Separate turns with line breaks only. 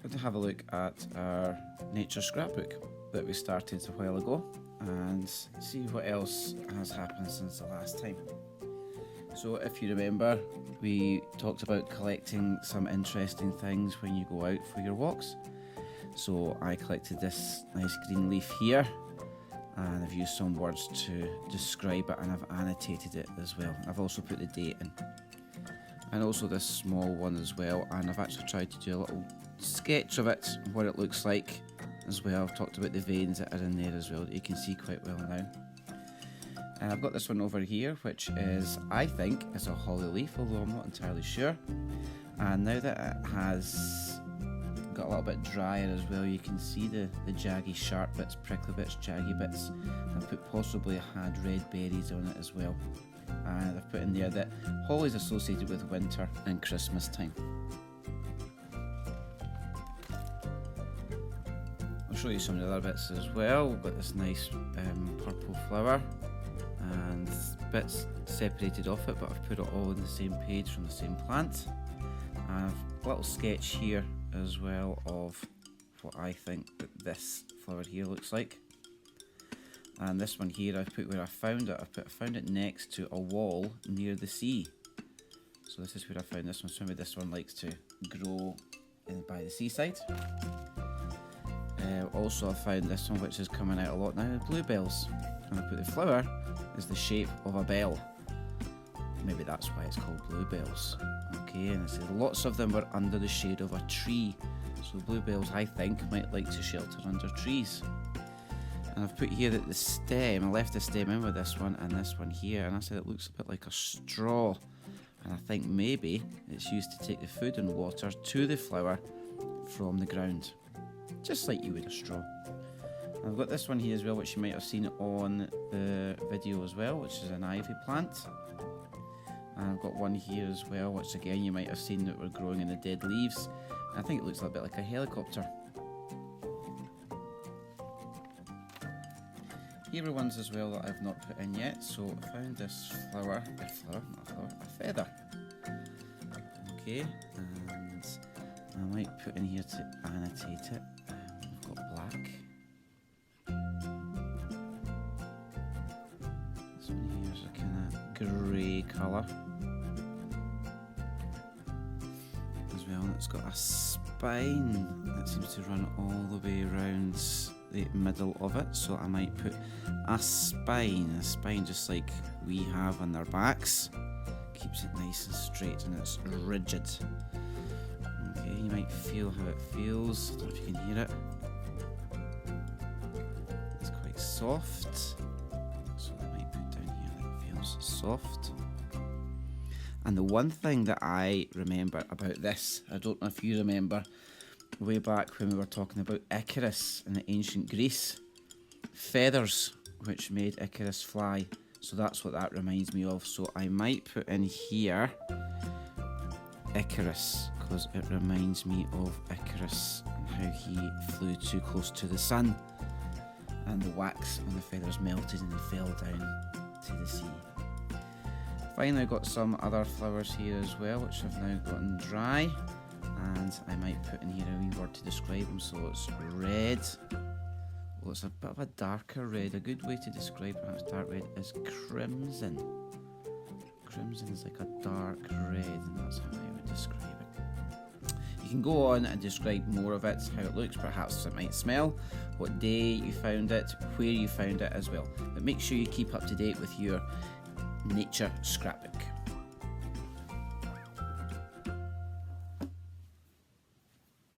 Going to have a look at our Nature Scrapbook that we started a while ago and see what else has happened since the last time. So if you remember, we talked about collecting some interesting things when you go out for your walks. So I collected this nice green leaf here, and I've used some words to describe it, and I've annotated it as well. I've also put the date in. And also this small one as well, and I've actually tried to do a little sketch of it, what it looks like as well. I've talked about the veins that are in there as well, that you can see quite well now. And I've got this one over here, which is, I think, is a holly leaf, although I'm not entirely sure. And now that it has got a little bit drier as well, you can see the jaggy sharp bits, prickly bits, jaggy bits. I've put possibly had red berries on it as well. And I've put in there that holly is associated with winter and Christmas time. I'll show you some of the other bits as well. We've got this nice purple flower and bits separated off it, but I've put it all on the same page from the same plant. And I've a little sketch here as well of what I think that this flower here looks like. And this one here I've put where I found it. I found it next to a wall near the sea. So this is where I found this one. So maybe this one likes to grow by the seaside. Also I found this one, which is coming out a lot now, bluebells. And I put the flower is the shape of a bell. Maybe that's why it's called bluebells. Okay, and it says lots of them were under the shade of a tree. So bluebells, I think, might like to shelter under trees. And I've put here that the stem, I left the stem in with this one and this one here, and I said it looks a bit like a straw. And I think maybe it's used to take the food and water to the flower from the ground, just like you would a straw. And I've got this one here as well, which you might have seen on the video as well, which is an ivy plant. And I've got one here as well, which again you might have seen that were growing in the dead leaves. And I think it looks a bit like a helicopter. Here are ones as well that I've not put in yet. So I found this a feather. Okay, and I might put in here to annotate it. We've got black. This one here is a kind of grey colour as well, and it's got a spine that seems to run all the way around the middle of it, so I might put a spine just like we have on their backs. Keeps it nice and straight and it's rigid. Okay, you might feel how it feels. I don't know if you can hear it. It's quite soft, so I might put down here that it feels soft. And the one thing that I remember about this, I don't know if you remember, way back when we were talking about Icarus in the ancient Greece, feathers which made Icarus fly. So that's what that reminds me of. So I might put in here Icarus, because it reminds me of Icarus and how he flew too close to the sun and the wax on the feathers melted and they fell down to the sea. Finally, I've got some other flowers here as well, which have now gotten dry. And I might put in here a wee word to describe them. So it's red. Well, it's a bit of a darker red. A good way to describe perhaps dark red is crimson. Crimson is like a dark red, and that's how I would describe it. You can go on and describe more of it, how it looks, perhaps it might smell, what day you found it, where you found it as well. But make sure you keep up to date with your Nature Scrapbook.